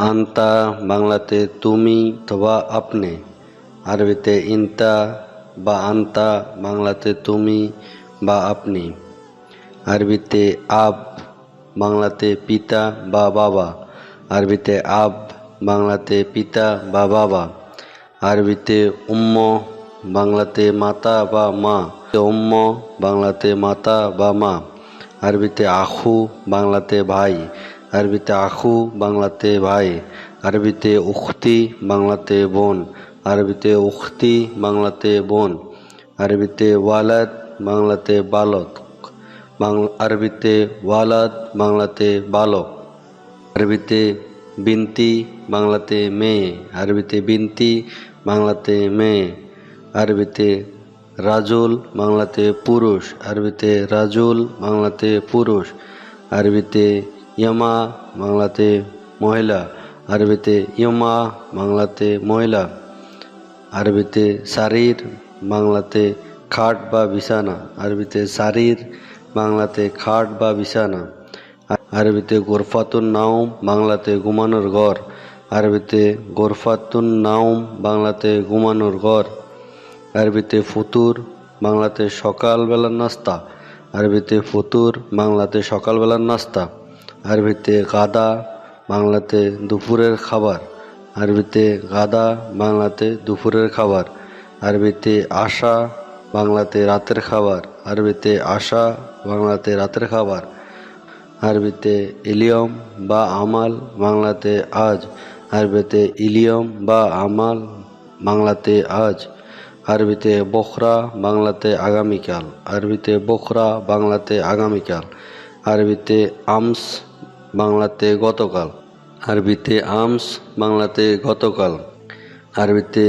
আন্তা বাংলাতে তুমি অথবা আপনি, আরবিতে ইনতা বা আন্তা বাংলাতে তুমি বা আপনি, আরবিতে আব বাংলাতে পিতা বা বাবা, আরবিতে আব বাংলাতে পিতা বা বাবা, আরবিতে উম্ম বাংলাতে মাতা বা মা, উম্ম বাংলাতে মাতা বা মা, আরবিতে আখু বাংলাতে ভাই, আরবিতে আখু বাংলাতে ভাই, আরবিতে উখতি বাংলাতে বোন, আরবিতে উখতি বাংলাতে বোন, আরবিতে ওয়ালাদ বাংলাতে বালক, আরবিতে ওয়ালাদ বাংলাতে বালক, আরবিতে বিনতি বাংলাতে মেয়ে, আরবিতে বিনতি বাংলাতে মেয়ে, আরবিতে রাজুল বাংলাতে পুরুষ, আরবিতে রাজুল বাংলাতে পুরুষ, আরবিতে ইয়ামা বাংলাতে মহিলা, আরবিতে ইয়মা বাংলাতে মহিলা, আরবিতে শারীর বাংলাতে খাট বা বিছানা, আরবিতে শারীর বাংলাতে খাট বা বিছানা, আরবিতে গোরফাতুন নাউম বাংলাতে ঘুমানোর ঘর, আরবিতে গোরফাতুন নাউম বাংলাতে ঘুমানোর ঘর, আরবিতে ফুতুর বাংলাতে সকালবেলার নাস্তা, আরবিতে ফুতুর বাংলাতে সকালবেলার নাস্তা, আরবিতে গাদা বাংলাতে দুপুরের খাবার, আরবিতে গাদা বাংলাতে দুপুরের খাবার, আরবিতে আশা বাংলাতে রাতের খাবার, আরবিতে আশা বাংলাতে রাতের খাবার, আরবিতে ইলিয়ম বা আমাল বাংলাতে আজ, আরবিতে ইলিয়ম বা আমাল বাংলাতে আজ, আরবিতে বখরা বাংলাতে আগামীকাল, আরবিতে বখরা বাংলাতে আগামীকাল, আরবিতে আমস বাংলাতে গতকাল, আরবিতে আমস বাংলাতে গতকাল, আরবিতে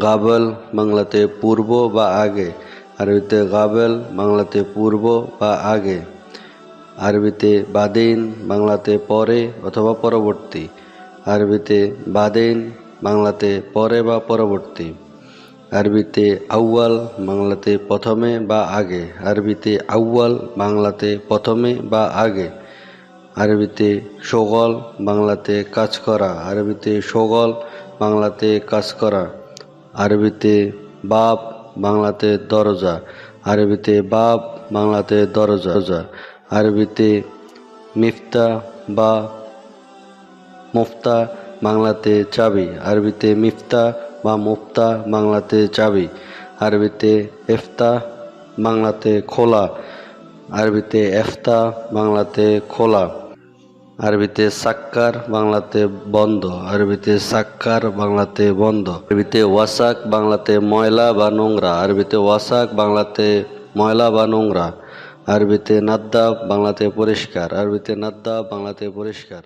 গাবল বাংলাতে পূর্ব বা আগে, আরবিতে গাবল বাংলাতে পূর্ব বা আগে, আরবিতে বাদিন বাংলাতে পরে অথবা পরবর্তী, আরবিতে বাদিন বাংলাতে পরে বা পরবর্তী, আরবিতে আউয়াল বাংলাতে প্রথমে বা আগে, আরবিতে আউয়াল বাংলাতে প্রথমে বা আগে, আরবিতে শগল বাংলাতে কাজ করা, আরবিতে শগল বাংলাতে কাজ করা, আরবিতে বাপ বাংলাতে দরজা, আরবিতে বাপ বাংলাতে দরজা, আরবিতে মিফতা বা মুফতা বাংলাতে চাবি, আরবিতে মিফতা বা মুফতা বাংলাতে চাবি, আরবিতে ইফতা বাংলাতে খোলা, আরবিতে ইফতা বাংলাতে খোলা, আরবিতে সাক্কার বাংলাতে বন্ধ, আরবিতে সাক্কার বাংলাতে বন্ধ, আরবিতে ওয়াসাক বাংলাতে ময়লা বা নোংরা, আরবিতে ওয়াসাক বাংলাতে ময়লা বা নোংরা, আরবিতে নাদ্দাব বাংলাতে পরিষ্কার, আরবিতে নাদ্দাব বাংলাতে পরিষ্কার।